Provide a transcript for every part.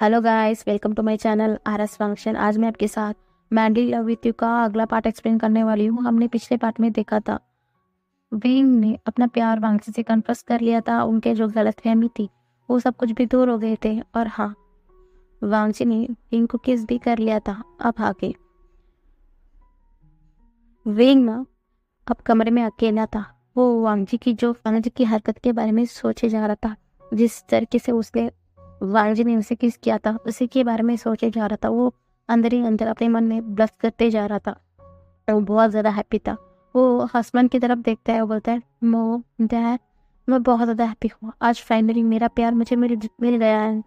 Hello guys, welcome to my channel RS function. आज मैं आपके साथ मैंडली लव विथ यू का अगला पार्ट एक्सप्लेन करने वाली हूँ। हमने पिछले पार्ट में देखा था विंग ने अपना प्यार वांगजी से कन्फेस कर लिया था। उनके जो गलतफहमी थी वो सब कुछ भी दूर हो गए थे। और हाँ, वांगजी ने विंग को किस भी कर लिया था। अब आगे विंग ना अब कमरे में अकेला था। वो वांगजी की हरकत के बारे में सोचे जा रहा था। जिस तरीके से उसने वांगजी ने उसे किस किया था उसी के बारे में सोचे जा रहा था। वो अंदर ही अंदर अपने मन में ब्लश करते जा रहा था। वो बहुत ज्यादा हैप्पी था। वो हस्बैंड की तरफ देखता है और बोलता है, मो डैड, मैं बहुत ज्यादा हैप्पी हूँ। आज फाइनली मेरा प्यार मुझे मिल गया है।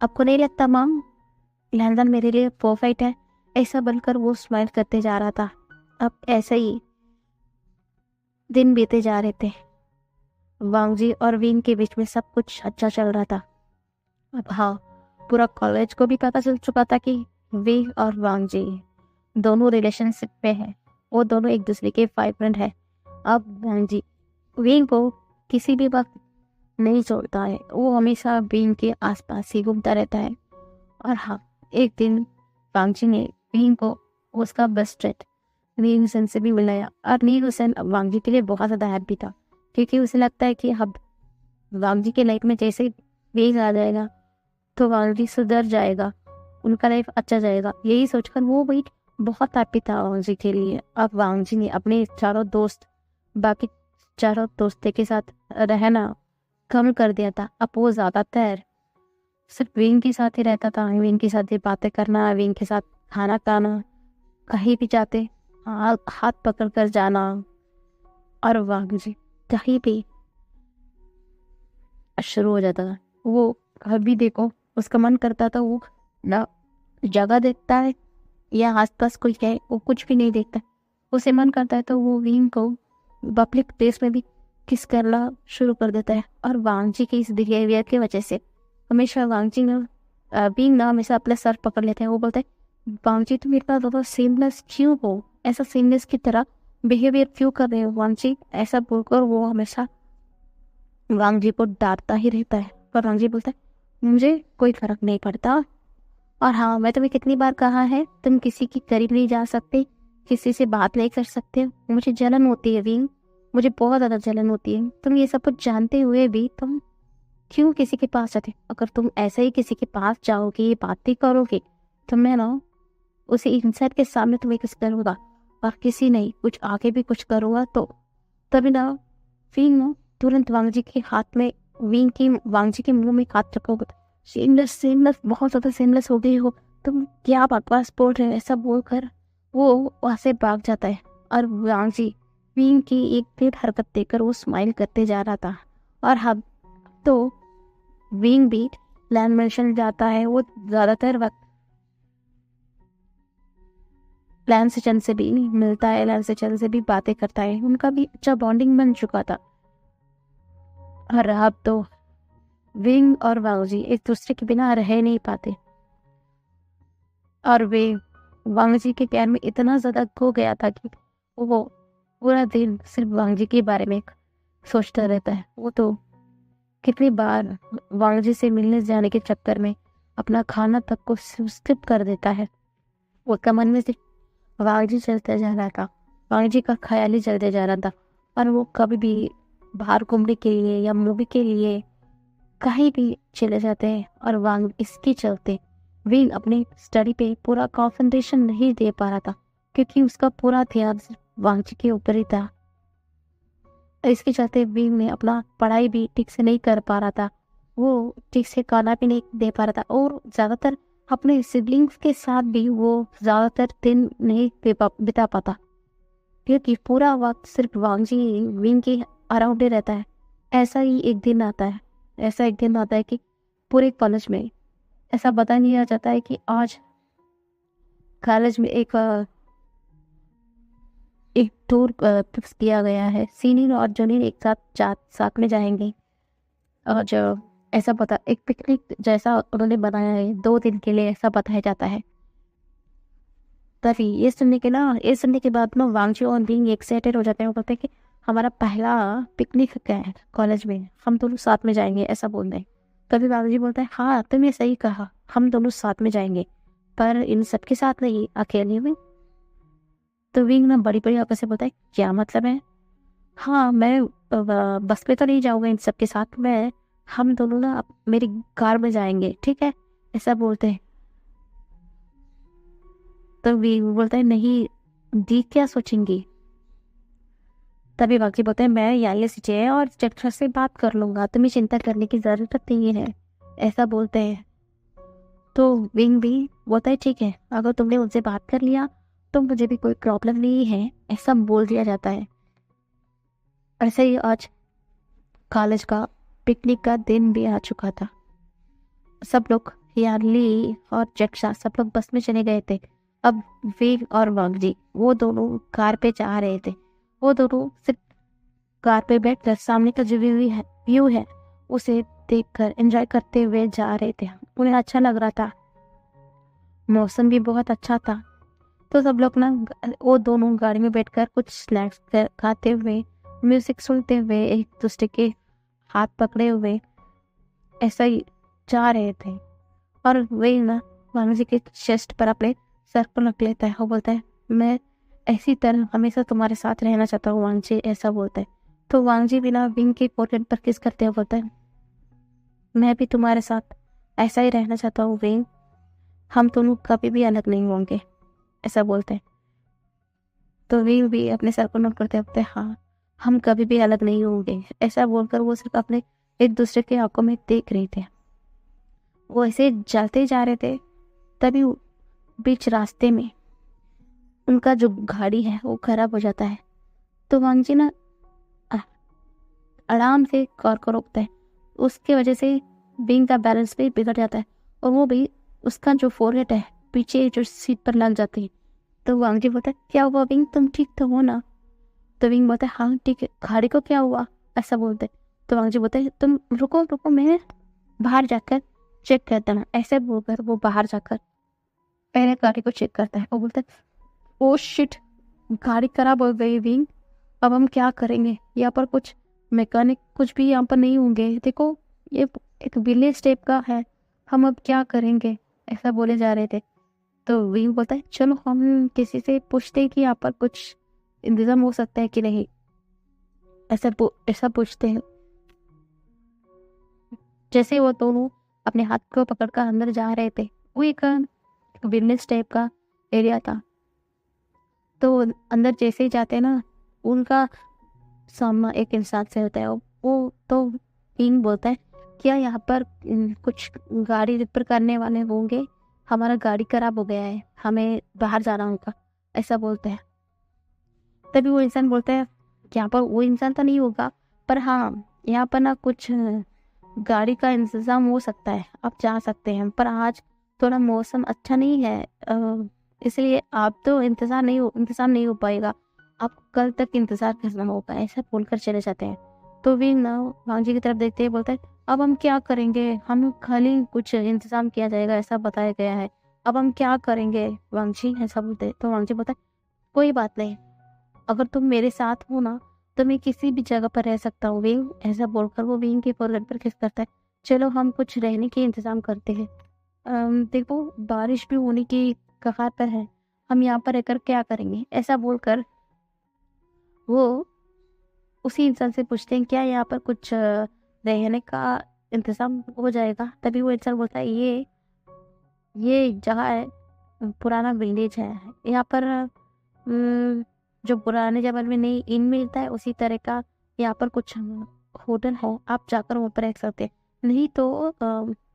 आपको नहीं लगता मॉम, लैंडन मेरे लिए परफेक्ट है? ऐसा बनकर वो स्माइल करते जा रहा था। अब ऐसे ही दिन बीते जा रहे थे। वांगजी और विंग के बीच में सब कुछ अच्छा चल रहा था। अब हाँ, पूरा कॉलेज को भी पता चल चुका था कि विंग और वांगजी दोनों रिलेशनशिप में है। वो दोनों एक दूसरे के बॉयफ्रेंड है। अब वांगजी विंग को किसी भी वक्त नहीं छोड़ता है। वो हमेशा विंग के आसपास ही घूमता रहता है। और हाँ, एक दिन वांगजी ने विंग को उसका बेस्ट फ्रेंड नील हुसैन से भी मिलाया। और नील हुसैन वांगजी के लिए बहुत ज़्यादा हैप्पी था, क्योंकि उसे लगता है कि अब वांगजी के लाइफ में जैसे विंग आ जाएगा तो वांगजी सुधर जाएगा, उनका लाइफ अच्छा जाएगा। यही सोचकर वो भी बहुत हैप्पी था वांगजी के लिए। अब वांगजी ने अपने बाकी चारों दोस्तों के साथ रहना कम कर दिया था। अब वो ज्यादातर सिर्फ विंग के साथ ही रहता था। विंग के साथ ही बातें करना, विंग के साथ खाना खाना, कहीं भी जाते हाथ पकड़ कर जाना। और वांगजी कहीं भी शुरू हो जाता था। वो कभी देखो उसका मन करता था वो ना जगह देखता है या आसपास कोई है, वो कुछ भी नहीं देखता। उसे मन करता है तो वो विंग को पब्लिक प्लेस में भी किस करना शुरू कर देता है। और वांगजी के इस बिहेवियर की वजह से हमेशा विंग ना हमेशा अपना सर पकड़ लेते हैं। वो बोलते हैं, वांगजी तुम इतना ज़्यादा सेमलेस क्यों हो, ऐसा सेमलेस की तरह बिहेवियर क्यों कर रहे हो वांगजी? ऐसा बोलकर वो हमेशा वांगजी को डांटता ही रहता है। पर वांगजी बोलता है, मुझे कोई फर्क नहीं पड़ता। और हाँ, मैं तुम्हें कितनी बार कहा है, तुम किसी के करीब नहीं जा सकते, किसी से बात नहीं कर सकते। मुझे जलन होती है विंग, मुझे बहुत ज़्यादा जलन होती है। तुम ये सब कुछ जानते हुए भी तुम क्यों किसी के पास जाते? अगर तुम ऐसे ही किसी के पास जाओगे, ये बातें करोगे, तो मैं ना उसी इंसान के सामने तुम्हें किस करूँगा। और किसी नहीं कुछ आगे भी कुछ करूँगा तो तभी ना विंग ना तुरंत वांगजी के मुंह में हाथ रखोगे। सेमलेस बहुत ज्यादा सेमलेस हो गई हो तुम, क्या बकवास बोल रहे हो? ऐसा बोलकर वो वहां से भाग जाता है। और वांगजी विंग की एक फिर हरकत देखकर वो स्माइल करते जा रहा था। और हम तो विंग भी लैंड मिशन जाता है। वो ज्यादातर वक्त लैंड सेचन से भी मिलता है, लैंड सेचन से भी बातें करता है। उनका भी अच्छा बॉन्डिंग बन चुका था। और अब तो विंग और वांगजी एक दूसरे के बिना रह नहीं पाते। और वे वांगजी के प्यार में इतना ज्यादा खो गया था कि वो पूरा दिन सिर्फ वांगजी के बारे में सोचता रहता है। वो तो कितनी बार वांगजी से मिलने जाने के चक्कर में अपना खाना तक को स्किप कर देता है। वो का मन में सिर्फ वांगजी चलता जा रहा था, वांगजी का ख्याल ही चलते जा रहा था। और वो कभी भी बाहर घूमने के लिए या मूवी के लिए कहीं भी चले जाते हैं। और वांग इसके चलते विंग अपनी स्टडी पे पूरा कंसंट्रेशन नहीं दे पा रहा था, क्योंकि उसका पूरा ध्यान सिर्फ वांगजी के ऊपर ही था। इसके चलते विंग में अपना पढ़ाई भी ठीक से नहीं कर पा रहा था। वो ठीक से खाना भी नहीं दे पा रहा था। और ज्यादातर अपने सिबलिंग्स के साथ भी वो ज्यादातर दिन नहीं बिता पाता, क्योंकि पूरा वक्त सिर्फ वांगजी विंग के अराउंड ही रहता है। ऐसा एक दिन आता है कि पूरे कॉलेज में ऐसा बता नहीं जाता है कि आज कॉलेज में एक टूर फिक्स किया गया है। सीनियर और जूनियर एक साथ में जाएंगे। और जो ऐसा पता एक पिकनिक जैसा उन्होंने बनाया है 2 दिन के लिए, ऐसा बताया जाता है। तभी ये सुनने के बाद में वांगजी और विंग एक्साइटेड हो जाते हैं। वो बोलते हैं कि हमारा पहला पिकनिक क्या है कॉलेज में, हम दोनों साथ में जाएंगे, ऐसा बोल रहे हैं। तभी बाबूजी बोलता है, हाँ तुमने सही कहा, हम दोनों साथ में जाएंगे, पर इन सबके साथ नहीं, अकेले में। तो विंग ना बड़ी बड़ी आंखों से बोलता है, क्या मतलब है? हाँ मैं बस पे तो नहीं जाऊंगा इन सबके साथ, मैं हम दोनों ना मेरी कार में जाएंगे, ठीक है, ऐसा बोलते हैं। तो विंग बोलता है, नहीं दी क्या सोचेंगी? तभी बाकी बोलते हैं, मैं यहाँ से चाहिए और चक्र से बात कर लूंगा, तुम्हें चिंता करने की जरूरत नहीं है, ऐसा बोलते हैं। तो विंग भी बोलता है, ठीक है, अगर तुमने उनसे बात कर लिया तो मुझे भी कोई प्रॉब्लम नहीं है, ऐसा बोल दिया जाता है। ऐसे ही आज कॉलेज का पिकनिक का दिन भी आ चुका था। सब लोग, यार्ली और जक्षा, सब लोग बस में चले गए थे। अब विंग और वांगजी वो दोनों कार पे जा रहे थे। वो दोनों सिर्फ कार पे बैठकर सामने का जो व्यू है उसे देखकर एंजॉय करते हुए जा रहे थे। उन्हें अच्छा लग रहा था, मौसम भी बहुत अच्छा था। तो सब लोग ना वो दोनों गाड़ी में बैठकर कुछ स्नैक्स खाते हुए, म्यूजिक सुनते हुए, एक दूसरे के हाथ पकड़े हुए ऐसा ही जा रहे थे। और वही ना भानु जी के चेस्ट पर अपने सर को रख लेता है। वो बोलता है, मैं ऐसी तरह हमेशा तुम्हारे साथ रहना चाहता हूँ वांग जी, ऐसा बोलता है। तो वांग जी बिना विंग के पोर्ट्रेट पर किस करते हुए बोलता है, मैं भी तुम्हारे साथ ऐसा ही रहना चाहता हूँ विंग, हम दोनों कभी भी अलग नहीं होंगे, ऐसा बोलते हैं। तो विंग भी अपने सर को नोट करते बोलते हैं, हाँ हम कभी भी अलग नहीं होंगे, ऐसा बोलकर वो सिर्फ अपने एक दूसरे के आंखों में देख रहे थे। वो ऐसे चलते जा रहे थे, तभी बीच रास्ते में उनका जो गाड़ी है वो खराब हो जाता है। तो वांगजी ना आ- आराम से कार को रोकता है। उसके वजह से विंग का बैलेंस भी बिगड़ जाता है और वो भी उसका जो फोरहेड है पीछे जो सीट पर लग जाती है। तो वांगजी बोलता है, क्या हुआ विंग, तुम ठीक तो हो ना? तो विंग बोलता है, हाँ ठीक है, गाड़ी को क्या हुआ, ऐसा बोलते हैं। तो वांगजी बोलता है, तुम रुको रुको, मैं बाहर जाकर चेक करता हूँ, ऐसे बोलकर वो बाहर जाकर पहले गाड़ी को चेक करता है। वो बोलता है, ओ शिट, गाड़ी खराब हो गई विंग, अब हम क्या करेंगे? यहाँ पर कुछ मैकेनिक कुछ भी यहाँ पर नहीं होंगे, देखो ये एक विलेज टाइप का है, हम अब क्या करेंगे, ऐसा बोले जा रहे थे। तो विंग बोलता है, चलो हम किसी से पूछते हैं कि यहाँ पर कुछ इंतजाम हो सकता है कि नहीं, ऐसा पूछते हैं। जैसे वो दोनों अपने हाथ को पकड़कर अंदर जा रहे थे, वो एक विलेज टाइप का एरिया था। तो अंदर जैसे ही जाते हैं ना, उनका सामना एक इंसान से होता है। वो तो किंग बोलता है, क्या यहाँ पर कुछ गाड़ी रिपेयर करने वाले होंगे, हमारा गाड़ी खराब हो गया है, हमें बाहर जाना होगा, ऐसा बोलते हैं। तभी वो इंसान बोलता है, यहाँ पर वो इंसान तो नहीं होगा, पर हाँ यहाँ पर ना कुछ गाड़ी का इंतजाम हो सकता है, आप जा सकते हैं, पर आज थोड़ा मौसम अच्छा नहीं है, इसलिए आप तो इंतजार नहीं हो पाएगा, आपको कल तक इंतजार करना होगा, ऐसा बोलकर चले जाते हैं। तो वे ना वांगजी की तरफ देखते ही बोलता है, अब हम क्या करेंगे, हम खाली कुछ इंतजाम किया जाएगा ऐसा बताया गया है, अब हम क्या करेंगे वांगजी, ऐसा बोलते। तो वांगजी बोलता है, कोई बात नहीं, अगर तुम मेरे साथ हो ना तो मैं किसी भी जगह पर रह सकता हूँ विंग, ऐसा बोलकर वो विंग के फोrehead पर किस करता है। चलो हम कुछ रहने के इंतजाम करते हैं, देखो बारिश भी होने की कगार पर है, हम यहाँ पर रहकर क्या करेंगे, ऐसा बोलकर वो उसी इंसान से पूछते हैं, क्या यहाँ पर कुछ रहने का इंतजाम हो जाएगा? तभी वो इंसान बोलता है, ये जगह है, पुराना विलेज है, यहाँ पर जो पुराने जमाने में नहीं इन मिलता है उसी तरह का यहाँ पर कुछ होटल है, आप जाकर वहाँ पर रह सकते हैं, नहीं तो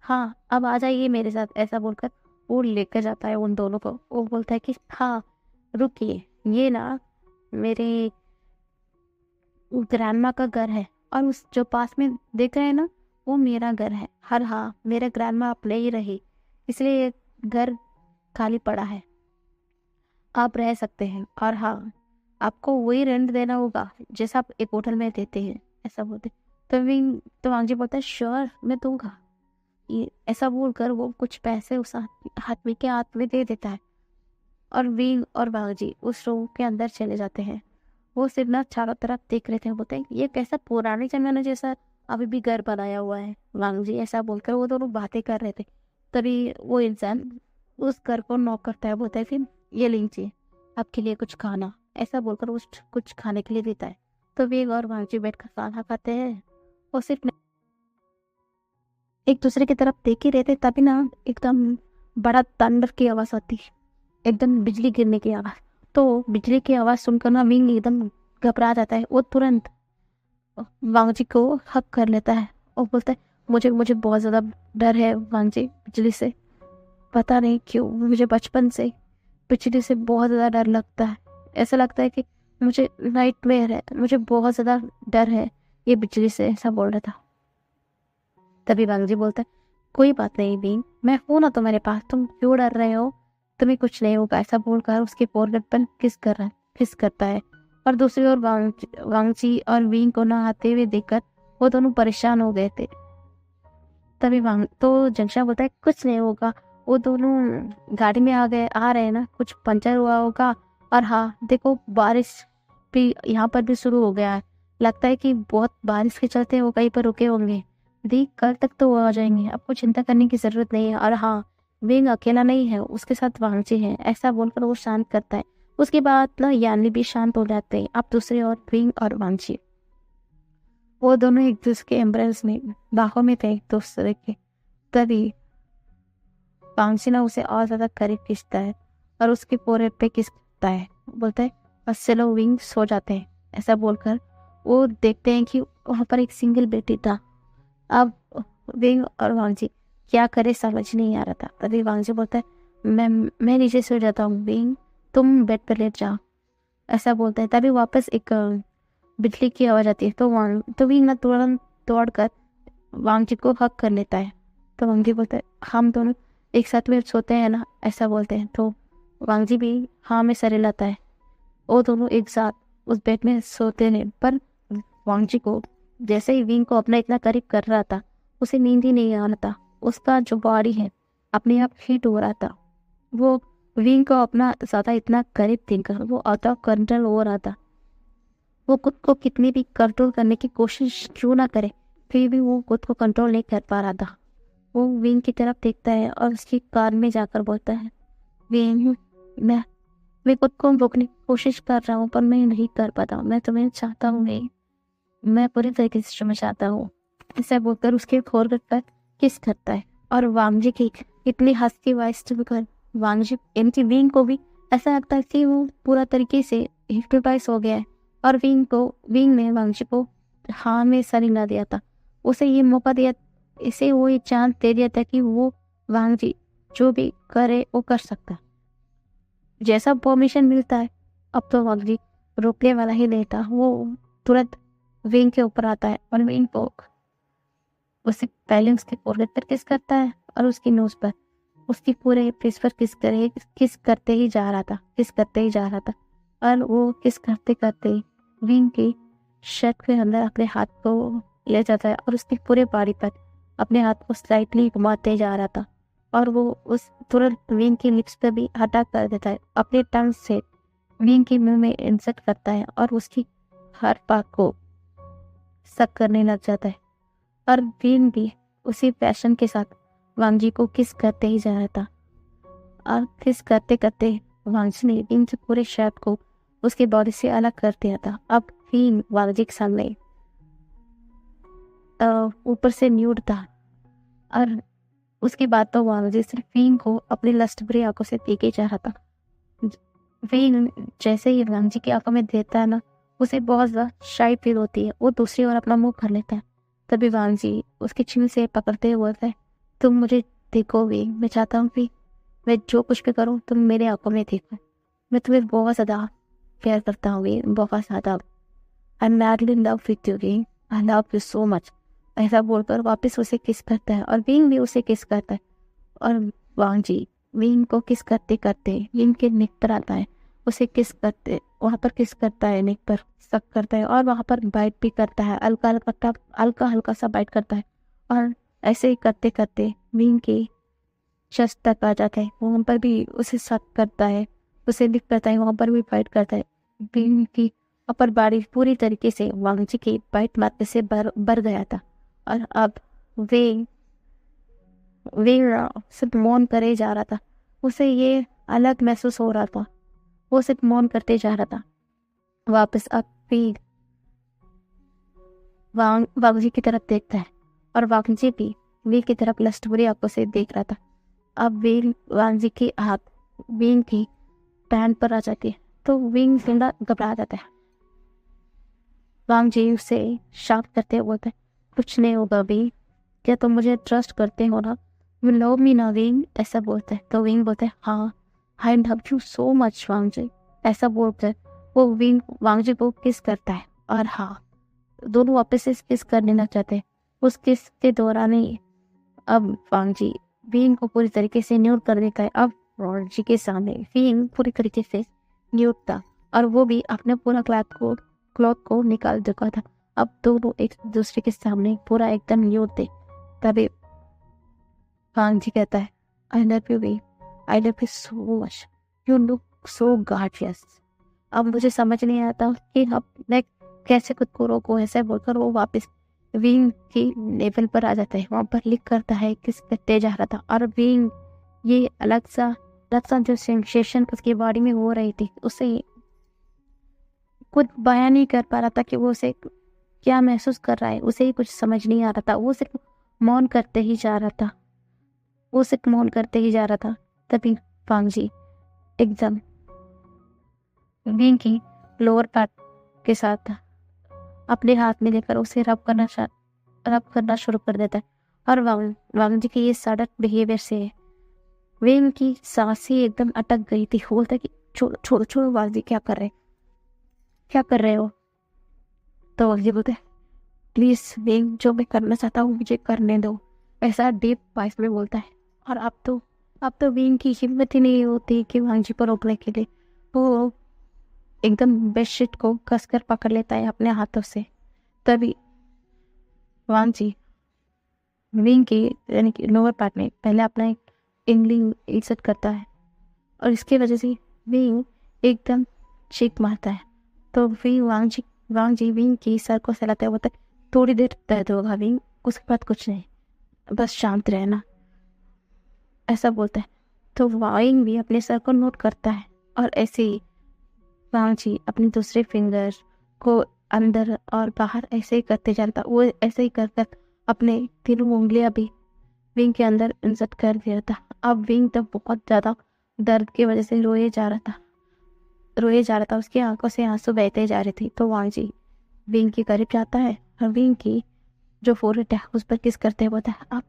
हाँ अब आ जाइए मेरे साथ, ऐसा बोलकर वो लेकर जाता है उन दोनों को। वो बोलता है कि हाँ रुकिए, ये ना मेरे ग्रैंडमा का घर है, और उस जो पास में देख रहे हैं ना वो मेरा घर है, हर हाँ मेरे ग्रैंडमा अब ले ही रही, इसलिए ये घर खाली पड़ा है, आप रह सकते हैं, और हाँ आपको वही रेंट देना होगा जैसा आप एक होटल में देते हैं, ऐसा बोलते। तो वांगजी बोलता है, श्योर मैं दूंगा, ये ऐसा बोलकर वो कुछ पैसे उस आदमी के हाथ में दे देता है। और विंग और वांगजी उस रूम के अंदर चले जाते हैं। वो सिर्फ ना चारों तरफ देख रहे थे, बोलते हैं, ये कैसा पुराने जमाने जैसा अभी भी घर बनाया हुआ है। वांग जी ऐसा बोलकर वो दोनों बातें कर रहे थे, तभी वो इंसान उस घर को नॉक करता है, बोलता है फिर ये लीजिए आपके लिए कुछ खाना, ऐसा बोलकर उस कुछ खाने के लिए देता है। तो वेग और वांग जी बैठकर खाना खाते हैं और सिर्फ एक दूसरे की तरफ देख ही रहते, तभी ना एकदम बड़ा थंडर की आवाज आती है, एकदम बिजली गिरने की आवाज। तो बिजली की आवाज सुनकर ना विंग एकदम घबरा जाता है। वो तुरंत वांग जी को हक कर लेता है और बोलता है मुझे मुझे बहुत ज्यादा डर है वांग जी बिजली से, पता नहीं क्यों मुझे बचपन से बिजली से बहुत ज्यादा डर लगता है। ऐसा लगता है कि मुझे नाइटमेयर है, मुझे बहुत ज्यादा डर है ये बिजली से, ऐसा बोल रहा था। तभी वांग जी बोलता है कोई बात नहीं बीन, मैं हूं ना तुम्हारे पास, तुम क्यों डर रहे हो, तुम्हें कुछ नहीं होगा, ऐसा बोलकर उसके फोrehead पर किस करता है। और दूसरी ओर वांग जी और बीन को ना आते हुए देखकर वो दोनों परेशान हो गए थे। तभी वांग तो जंगशा बोलता है कुछ नहीं होगा, वो दोनों गाड़ी में आ रहे हैं ना, कुछ पंचर हुआ होगा। और हाँ देखो बारिश भी यहाँ पर भी शुरू हो गया है, लगता है कि बहुत बारिश के चलते वो कहीं पर रुके होंगे। दी कल तक तो वो आ जाएंगे, आपको चिंता करने की जरूरत नहीं है। और हाँ विंग अकेला नहीं है, उसके साथ वांगजी है, ऐसा बोलकर वो शांत करता है। उसके बाद ना यानी भी शांत हो जाते हैं। अब दूसरी ओर विंग और वांगजी वो दोनों एक दूसरे के एम्ब्रेस में बाहों में थे एक दूसरे के। तभी वांगजी ना उसे और ज्यादा करीब खींचता है और उसके फोrehead पे किस करता है, बोलता है बस चलो विंग सो जाते हैं, ऐसा बोलकर वो देखते हैं कि वहां पर एक सिंगल बेटी था। अब विंग और वांगजी क्या करे समझ नहीं आ रहा था। तभी वांगजी बोलता है मैं नीचे सो जाता हूँ, विंग तुम बेड पर लेट जाओ, ऐसा बोलता है। तभी वापस एक बिजली की आवाज आती है। तो विंग ना तुरंत दौड़कर वांगजी को हक कर लेता है। तो वांगजी बोलता है हम दोनों एक साथ में सोते हैं ना, ऐसा बोलते हैं। तो वांगजी भी हाँ में सर हिलाता है। वो दोनों एक साथ उस बेड में सोते हैं। पर वांगजी को जैसे ही विंग को अपना इतना करीब कर रहा था, उसे नींद ही नहीं आ रहा था। उसका जो बॉडी है अपने आप हीट हो रहा था। वो विंग को अपना ज्यादा इतना करीब देखकर वो आउट ऑफ कंट्रोल हो रहा था। वो खुद को कितनी भी कंट्रोल करने की कोशिश क्यों ना करे, फिर भी वो खुद को कंट्रोल नहीं कर पा रहा था। वो विंग की तरफ देखता है और उसकी कान में जाकर बोलता है विंग मैं खुद को रोकने की कोशिश कर रहा हूँ पर मैं नहीं कर पाता हूँ, मैं तुम्हें चाहता हूँ, मैं पूरी तरीके से तुम्हें चाहता हूँ, ऐसा बोलकर उसके फोrehead पर किस करता है। और वांगजी की इतनी हंसती वॉइस सुनकर वांगजी एमटी विंग को भी ऐसा लगता है कि वो पूरा तरीके से हिप्नोटाइज हो गया है। और विंग ने वांगजी को हाँ में सर हिला दिया था, उसे ये मौका दिया, इसे वो ये चांस दे दिया था कि वो वांगजी जो भी करे वो कर सकता। जैसा परमिशन मिलता है अब तो वांगजी रोकने वाला ही नहीं था। वो तुरंत विंग के ऊपर आता है और विंग को उससे पहले उसके फोrehead पर किस करता है और उसकी नोज पर, उसकी पूरे फेस पर किस करते ही जा रहा था। और वो किस करते करते विंग की शर्ट के अंदर अपने हाथ को ले जाता है और उसकी पूरे बॉडी पर अपने हाथ को स्लाइटली घुमाते जा रहा था। और वो उस तुरंत विंग की लिप्स पर भी अटैक कर देता है, अपने टंग से विंग के मुंह में इंसर्ट करता है और उसकी हर बात को सक करने लग जाता है। और विंग भी उसी पैशन के साथ वांगजी को किस करते ही जा रहा था। और किस करते करते वांगजी ने विंग के पूरे शर्ट को उसके बॉडी से अलग कर दिया था। अब विंग वांगजी के सामने ऊपर से न्यूड था। और उसके बाद तो वांगजी सिर्फ विंग को अपनी लस्ट भरी आंखों से देखे जा रहा था। विंग जैसे ही वांगजी की आंखों में देखता है ना, उसे बहुत ज्यादा शाई फील होती है। वो दूसरी ओर अपना मुंह कर लेता है। तभी वांगजी उसके छीन से पकड़ते हुए बोलता है तुम मुझे देखो विंग, मैं चाहता हूँ कि मैं जो कुछ भी करूँ तुम मेरे आंखों में देखो, मैं तुम्हें बहुत ज्यादा प्यार करता हूँ विंग, बहुत ज्यादा, I am madly in love with you Wing, I love you so much, ऐसा बोलकर वापस उसे किस करता है और विंग भी उसे किस करता है। और वांगजी विंग को किस करते करते विंग के नेक पर आता है, उसे किस करते वहां पर किस करता है, नेक पर सक करता है और वहां पर बाइट भी करता है, हल्का हल्का सा बाइट करता है। और ऐसे ही करते करते विंग की चेस्ट तक आ जाता है, वहां पर भी उसे सक करता है, उसे लिक करता है, वहां पर भी बाइट करता है। विंग की अपर बॉडी पूरी तरीके से वांगजी की बाइट मारने से भर गया था। और अब वे वे सिर्फ मौन करे जा रहा था। उसे ये अलग महसूस हो रहा था। वो सिर्फ मौन करते जा रहा था। वापस अब वे वांगजी की तरफ देखता है और वांगजी भी वी की तरफ लष्टभरी आंखों से देख रहा था। अब वील वांगजी की हाथ विंग की पैंट पर आ जाती है तो विंग थोड़ा घबरा जाता है। वांगजी उसे शांत करते हुए बोलता है, कुछ नहीं होगा विंग, क्या तुम मुझे ट्रस्ट करते हो ना? यू लव मी ना विंग? ऐसा बोलता है तो विंग बोलता है, हाँ I love you so much Wangji. ऐसा बोलकर वो विंग वांगजी को किस करता है और हाँ, दोनों वापस से किस करने लग जाते हैं। उस किस के दौरान ही अब वांगजी विंग को पूरी तरीके से न्यूट कर देता है। अब वांगजी के सामने विंग पूरी तरीके से न्यूट था और वो भी अपने पूरा क्लॉथ को निकाल चुका था। अब दोनों एक दूसरे के सामने पूरा एकदम न्यूट थे। तभी वांगजी कहता है, आई love you Wing, I love you so much, you look so gorgeous. अब मुझे समझ नहीं आता कि अब मैं कैसे खुद को रोकूं। ऐसे बोलकर वो वापस विंग की लेवल पर आ जाता है। वहां पर लिख करता है किस करते जा रहा था और विंग ये अलग सा जो सेंसेशन उसकी बॉडी में हो रही थी उसे कुछ बयान नहीं कर पा रहा था कि वो उसे क्या महसूस कर रहा है। उसे ही कुछ समझ नहीं आ रहा था। वो सिर्फ मौन करते ही जा रहा था। तभी वांगजी एकदम विंग की लोअर पार्ट के साथ अपने हाथ में लेकर उसे रब करना शुरू कर देता है और वांगजी के ये सडन बिहेवियर से विंग की सांसें एकदम अटक गई थी। वो बोलता कि छोड़ो वांगजी, क्या कर रहे हो? तो वांगजी बोलते हैं, प्लीज विंग, जो मैं करना चाहता हूँ मुझे करने दो। ऐसा डीप वॉइस में बोलता है। और अब तो विंग की हिम्मत ही नहीं होती कि वांगजी को रोकने के लिए। वो एकदम बेडशीट को कसकर पकड़ लेता है अपने हाथों से। तभी वांगजी विंग की यानी कि लोअर पार्ट में पहले अपना एक इंगलिंग इंसर्ट करता है और इसकी वजह से विंग एकदम चीख मारता है। तो फिर वांगजी विंग की सर को सहलाते हुए, थोड़ी देर दर्द होगा विंग, उसके बाद कुछ नहीं, बस शांत रहना, ऐसा बोलता है। तो विंग भी अपने सर को नोट करता है और ऐसे ही वांगजी अपने दूसरे फिंगर को अंदर और बाहर ऐसे ही करते जाता। वो ऐसे ही कर अपने तीनों उंगलियां भी विंग के अंदर इंसर्ट कर दिया था। अब विंग तो बहुत ज़्यादा दर्द की वजह से रोए जा रहा था। उसकी आंखों से आंसू बहते जा रहे थे। तो वांगजी विंग के करीब जाता है और विंग की जो फोrehead है उस पर किस करते बोलता है, अब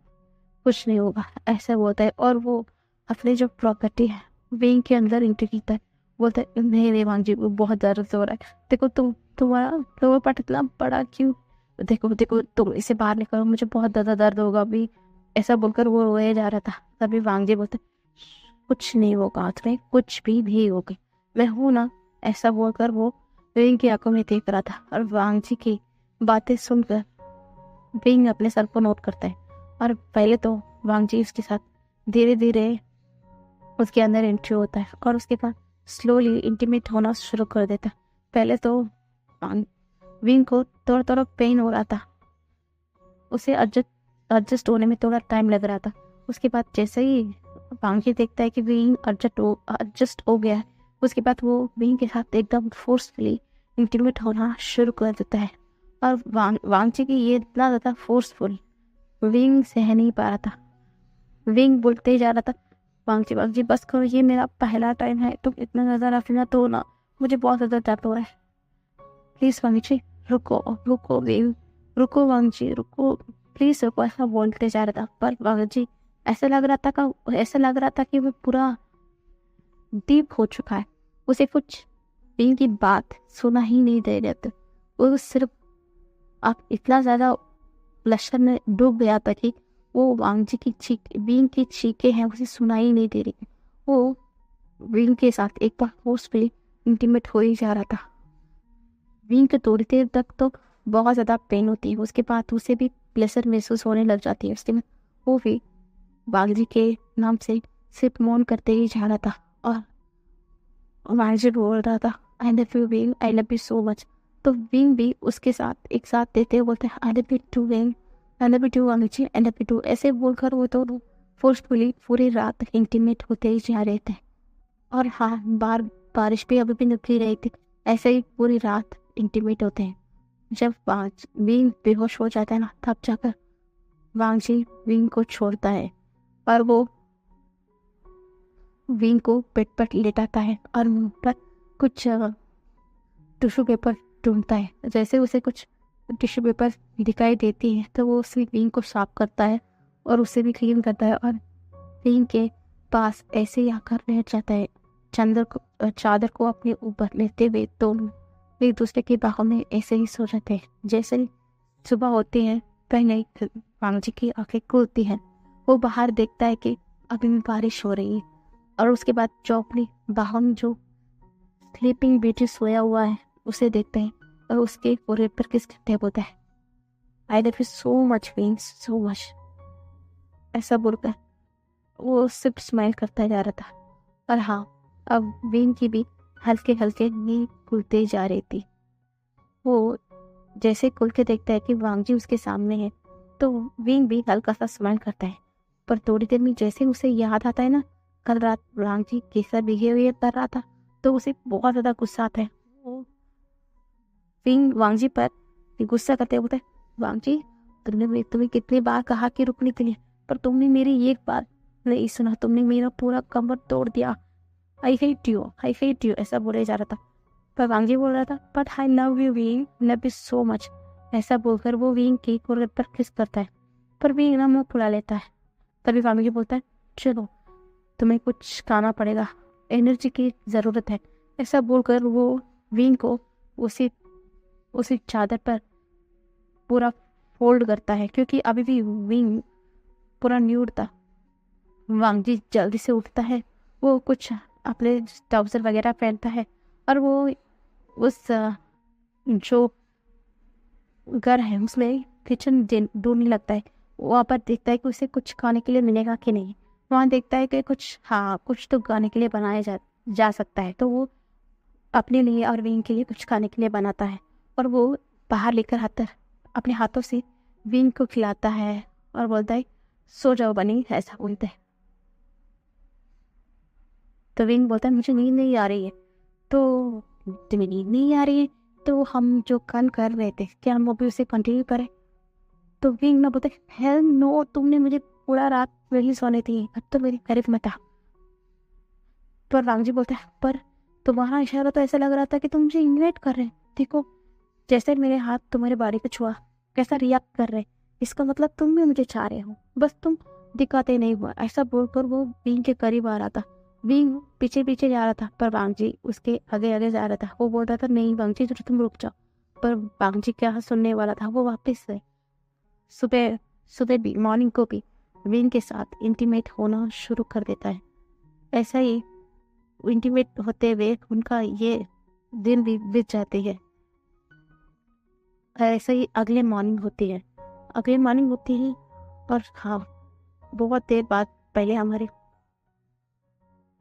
कुछ नहीं होगा, ऐसा बोलता है। और वो अपनी जो प्रॉपर्टी है विंग के अंदर एंट्री करता है। बोलता है, नहीं वांगजी, वो बहुत दर्द हो रहा है, देखो तुम्हारा लोअर पार्ट इतना बड़ा क्यों, देखो तुम इसे बाहर निकालो, मुझे बहुत ज़्यादा दर्द होगा अभी, ऐसा बोलकर वो रोए जा रहा था। तभी वांगजी बोलते, कुछ नहीं होगा तुम्हें, कुछ भी नहीं होगा, मैं हूं ना, ऐसा बोलकर वो विंग की आंखों में देख रहा था। और वांगजी की बातें सुनकर विंग अपने सर को नोट करता है और पहले तो वांगजी उसके साथ धीरे धीरे उसके अंदर एंट्री होता है और उसके बाद स्लोली इंटीमेट होना शुरू कर देता है। पहले तो विंग को थोड़ा पेन हो रहा था, उसे एडजस्ट होने में थोड़ा टाइम लग रहा था। उसके बाद जैसे ही वांगजी देखता है कि विंग एडजस्ट हो गया है, उसके बाद वो विंग के साथ एकदम फोर्सफुली इंटीमेट होना शुरू कर देता है। और वांगजी की ये इतना ज़्यादा फोर्सफुल विंग सह नहीं पा रहा था। विंग बोलते ही जा रहा था, वांगजी बस करो, ये मेरा पहला टाइम है, तुम इतना ज़्यादा रफीना तो ना, मुझे बहुत ज़्यादा दर्द हो रहा है, प्लीज़ वांगजी रुको विंग, रुको वांगजी, रुको प्लीज़ रुको, ऐसा बोलते जा रहा था। पर वांगजी ऐसा लग रहा था कि वो पूरा डीप हो चुका है, उसे कुछ विंग की बात सुना ही नहीं दे रहे थे। वो सिर्फ आप इतना ज़्यादा लश्कर में डूब गया था कि वो वांगजी की विंग की चीखें हैं उसे सुनाई नहीं दे रही। वो विंग के साथ एक बार फोर्सफुली इंटीमेट हो ही जा रहा था। विंग के थोड़ी देर तक तो बहुत ज़्यादा पेन होती है, उसके बाद उसे भी प्लेजर महसूस होने लग जाती है। उसके बाद वो भी वांगजी के नाम से सिर्फ मौन करते ही जा रहा था और वांगजी बोल रहा था, I love you Wing, I love you so much. तो विंग भी उसके साथ एक साथ देते हुए बोलते हैं, I love you too Wing, I love you too Wangji, I love you too, ऐसे बोलकर वो तो फोर्सफुली पूरी रात इंटीमेट होते ही जा रहे थे। और हाँ, बारिश भी अभी भी निकली रही थी। ऐसे ही पूरी रात इंटीमेट होते हैं। जब विंग बेहोश हो जाता है ना, तब जाकर वांगजी विंग को छोड़ता है और वो विंग को बेड पर लेटाता है और मुंह पर कुछ टिश्यू पेपर ढूंढता है। जैसे उसे कुछ टिश्यू पेपर दिखाई देती है तो वो उस विंग को साफ करता है और उसे भी क्लीन करता है और विंग के पास ऐसे ही आकर लेट जाता है, चादर को अपने ऊपर लेते हुए। दोनों एक दूसरे की बाहों में ऐसे ही सो जाते हैं। जैसे ही सुबह होती है, पहले ही वांगजी की आंखें खुलती हैं। वो बाहर देखता है कि अभी भी बारिश हो रही है और उसके बाद जो अपनी बाहों में जो स्लीपिंग ब्यूटी सोया हुआ है उसे देखते हैं और उसके फोrehead पर किस करते बोलता है, आई love you so much wing, so much. ऐसा बोलकर वो सिर्फ स्माइल करता जा रहा था। और हाँ, अब विंग की भी हल्के हल्के नींद खुलते जा रही थी। वो जैसे खुल के देखता है कि वांगजी उसके सामने है तो विंग भी हल्का सा स्माइल करता है। पर थोड़ी देर में जैसे उसे याद आता है ना, कल रात वांगजी कैसा बिहेवियर कर रहा था, तो उसे बहुत ज्यादा गुस्सा आता है। विंग वांगजी पर गुस्सा करते बोलता है, वांगजी तुम्हें कितनी बार कहा कि रुकने के लिए, पर तुमने मेरी एक बात नहीं सुना। तुमने मेरा पूरा कमर तोड़ दिया। I hate you, I hate you, ऐसा बोले जा रहा था। पर वांगजी बोल रहा था, but I love you wing, love you so much. ऐसा बोलकर वो विंग की फोrehead पर किस करता है, पर विंग ना मुंह फुला लेता है। तभी वांगजी बोलता है, चलो तुम्हें कुछ खाना पड़ेगा, एनर्जी की जरूरत है। ऐसा बोलकर वो विंग को उसी उसी चादर पर पूरा फोल्ड करता है, क्योंकि अभी भी विंग पूरा न्यूड था। वांगजी जल्दी से उठता है, वो कुछ अपने ट्राउजर वगैरह पहनता है और वो उस जो घर है उसमें किचन ढूंढने लगता है। वहाँ पर देखता है कि उसे कुछ खाने के लिए मिलेगा कि नहीं। वहाँ देखता है कि कुछ तो खाने के लिए बनाया जा सकता है। तो वो अपने लिए और विंग के लिए कुछ खाने के लिए बनाता है और वो बाहर लेकर आता अपने हाथों से विंग को खिलाता है और बोलता है, सो जाओ बनी, ऐसा बोलता है। तो विंग बोलता है, मुझे नींद नहीं आ रही है। तो तुम्हें नींद नहीं आ रही है तो हम जो कल कर रहे थे क्या हम अभी उसे कंटिन्यू करें? तो विंग ना बोलते, हेल नो, तुमने मुझे पूरा रात वही सोने थी, अब तो मेरी करीब मत आ। पर वांगजी बोलता है, पर तुम्हारा इशारा तो ऐसा लग रहा था कि तुम मुझे इन्वाइट कर रहे हैं। देखो जैसे मेरे हाथ तुम्हारे बॉडी पे छुआ, कैसा रिएक्ट कर रहे, इसका मतलब तुम भी मुझे चाह रहे हो, बस तुम दिखाते नहीं हुआ। ऐसा बोलकर वो विंग के करीब आ रहा था। विंग पीछे पीछे जा रहा था पर वांगजी उसके आगे आगे जा रहा था। वो बोल रहा था, नहीं वांगजी तुम रुक जाओ। पर वांगजी क्या सुनने वाला था। वो वापस से सुबह सुबह भी मॉर्निंग को भी विंग के साथ इंटीमेट होना शुरू कर देता है। ऐसा ही इंटीमेट होते हुए उनका ये दिन भी बीत जाते हैं। ऐसे ही अगले मॉर्निंग होती है। और हाँ, बहुत देर बाद पहले हमारे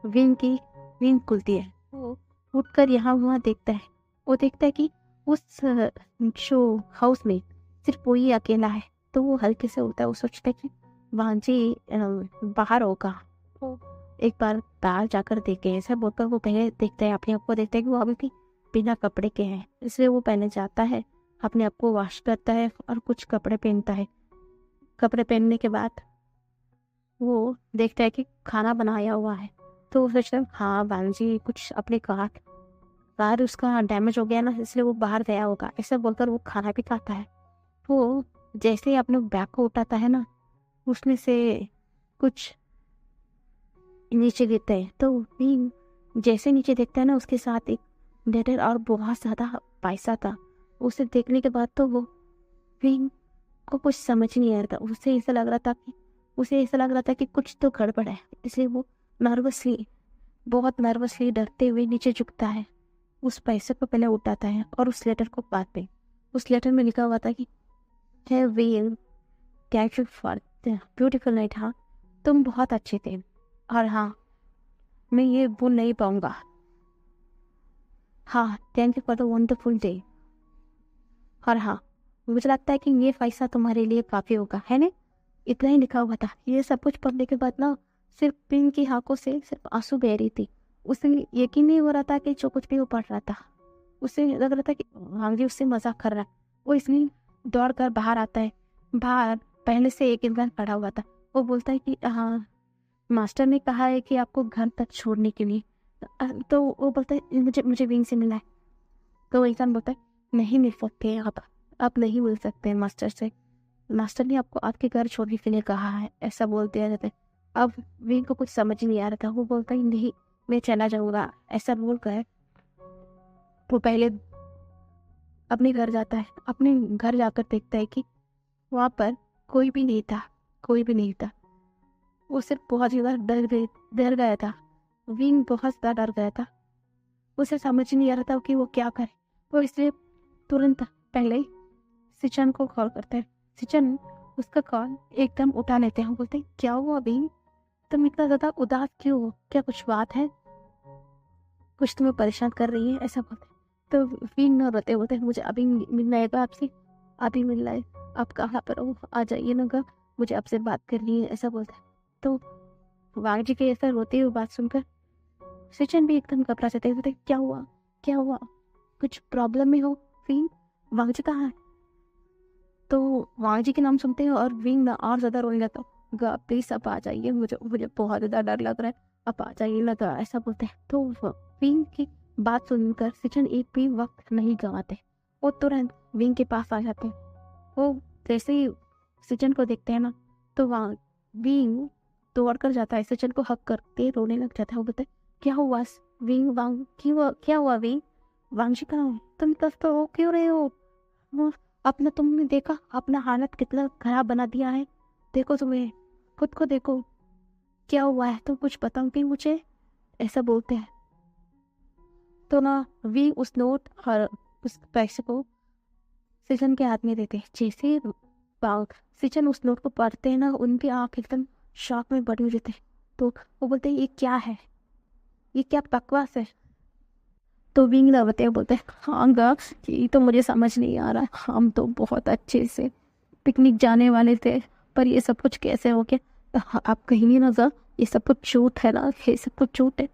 विंग खुलती है। वो उठकर यहाँ वहाँ देखता है। वो देखता है कि उस जो हाउस में सिर्फ वो ही अकेला है। तो वो हल्के से उठता है। वो सोचता है कि वांजी बाहर होगा, वो एक बार बाहर जाकर देखे। ऐसा बोलकर वो पहले देखता है, अपने आप को देखता है कि वो अभी भी बिना कपड़े के हैं। इसलिए वो पहले जाता है, अपने आप को वॉश करता है और कुछ कपड़े पहनता है। कपड़े पहनने के बाद वो देखता है कि खाना बनाया हुआ है। तो वो सोचता है, हाँ वांजी कुछ अपने कार उसका डैमेज हो गया ना, इसलिए वो बाहर गया होगा। ऐसा बोलकर वो खाना भी खाता है। वो जैसे ही अपने बैग को उठाता है ना, उसमें से कुछ नीचे गिरता है। तो भी जैसे नीचे देखता है ना, उसके साथ एक लेटर और बहुत ज़्यादा पैसा था। उसे देखने के बाद तो वो विंग को कुछ समझ नहीं आ रहा था। उसे ऐसा लग रहा था कि कुछ तो गड़बड़ है। इसलिए वो बहुत नर्वसली डरते हुए नीचे झुकता है। उस पैसे को पहले उठाता है और उस लेटर को बाद में। उस लेटर में लिखा हुआ था कि hey Wing, thank you for the beautiful night. हाँ, तुम बहुत अच्छे थे और हाँ, मैं ये भूल नहीं पाऊंगा। हाँ, thank you for the wonderful day. और हाँ, मुझे लगता है कि ये पैसा तुम्हारे लिए काफ़ी होगा, है ना? इतना ही लिखा हुआ था। ये सब कुछ पढ़ने के बाद ना सिर्फ पिन की आंखों से सिर्फ आंसू बह रही थी। उसे यकीन नहीं हो रहा था कि जो कुछ भी वो पढ़ रहा था, उसे लग रहा था कि वांगजी उससे मजाक कर रहा है। वो इसलिए दौड़ कर बाहर आता है। बाहर पहले से एक इंसान खड़ा हुआ था। वो बोलता है कि हाँ, मास्टर ने कहा है कि आपको घर तक छोड़ने के लिए। तो वो बोलता है मुझे मुझे विंग से मिलना है। तो वो इंसान बोलता है नहीं मिल सकते आप नहीं मिल सकते मास्टर से। मास्टर ने आपको आपके घर छोड़ने के लिए कहा है, ऐसा बोलते आ जाते। अब विंग को कुछ समझ ही नहीं आ रहा था। वो बोलता ही नहीं, मैं चला जाऊंगा, ऐसा बोल कर वो पहले अपने घर जाता है। अपने घर जाकर देखता है कि वहाँ पर कोई भी नहीं था, कोई भी नहीं था। वो सिर्फ बहुत ज़्यादा डर गया था। विंग बहुत ज़्यादा डर गया था। उसे समझ नहीं आ रहा था कि वो क्या करे। वो इसलिए तुरंत पहले ही सिचन को कॉल करते हैं। सिचन उसका कॉल एकदम उठा लेते हैं। बोलते हैं क्या हुआ विंग, तुम इतना ज़्यादा उदास क्यों हो, क्या कुछ बात है, कुछ तुम्हें परेशान कर रही है, ऐसा बोलते हैं। तो विंग न रोते बोलते हैं मुझे अभी मिलना है आपसे, अभी मिलना है, आप कहाँ पर हो, आ जाइए ना, मुझे आपसे बात करनी है, ऐसा बोलते हैं। तो वांग जी के ऐसा रोते हुए बात सुनकर सचिन भी एकदम घबरा जाते हैं। बोलते क्या हुआ, क्या हुआ, कुछ प्रॉब्लम में हो विंग, वांग जी कहाँ है? तो वांग जी के नाम सुनते हैं और विंग ना और ज़्यादा रोने लगता है। प्लीज आप आ जाइए, मुझे मुझे बहुत ज़्यादा डर लग रहा है, आप आ जाइए लगा, ऐसा बोलते हैं। तो विंग की बात सुनकर सचिन एक भी वक्त नहीं गंवाते। वो तुरंत विंग के पास आ जाते हैं। वो जैसे ही सचिन को देखते हैं ना, तो वहाँ विंग दौड़ कर जाता है, सचिन को हक करके रोने लग जाता है। वो बोलते हैं क्या हुआ विंग, वांग क्या हुआ विंग, वांग जी कहाँ है, तुम तब तो रो क्यों रहे हो? वो अपना तुमने देखा अपना हालत कितना खराब बना दिया है, देखो तुम्हें, खुद को देखो, क्या हुआ है, तुम कुछ बताओगे मुझे, ऐसा बोलते हैं। तो ना विंग उस नोट और उस पैसे को सिचन के हाथ में देते हैं। जैसे ही सिचन उस नोट को पढ़ते हैं ना, उनकी आंख एकदम शॉक में बड़ी हो जाती है। तो वो बोलते हैं ये क्या है, ये क्या बकवास है? तो विंग बताते बोलते हैं हाँ गा, ये तो मुझे समझ नहीं आ रहा, हम तो बहुत अच्छे से पिकनिक जाने वाले थे, पर ये सब कुछ कैसे हो गया? आप कहीं ना जा, ये सब कुछ झूठ है ना, ये सब कुछ झूठ है।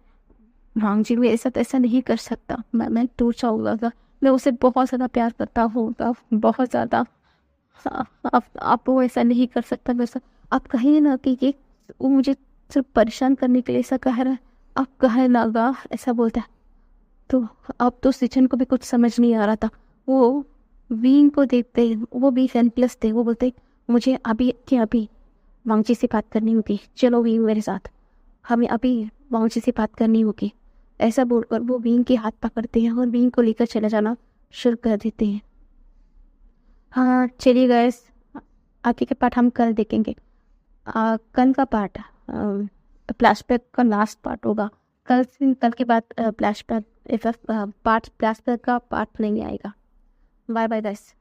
हाँ जी, मेरे साथ ऐसा नहीं कर सकता, मैं टूट जाऊंगा, मैं उसे बहुत ज़्यादा प्यार करता हूँ, बहुत ज़्यादा। आप वो ऐसा नहीं कर सकता मेरे साथ। आप कहिए ना कि ये वो मुझे सिर्फ परेशान करने के लिए ऐसा कह रहा है, आप कहे ना गा, ऐसा बोलता है। तो अब तो सिचन को भी कुछ समझ नहीं आ रहा था। वो वीन को देखते ही वो भी हेल्पलेस थे। वो बोलते मुझे अभी के अभी वांगची से बात करनी होगी, चलो वीन मेरे साथ, हमें अभी वांगची से बात करनी होगी, ऐसा बोलकर वो वीन के हाथ पकड़ते हैं और वीन को लेकर चले जाना शुरू कर देते हैं। हाँ चलिए गैस, आगे के पार्ट हम कल देखेंगे। कल का पार्ट फ्लैशबैक का लास्ट पार्ट होगा। कल के बाद फ्लैशबैक पार्ट फ्लैशबैक का पार्ट नहीं आएगा। Bye bye guys.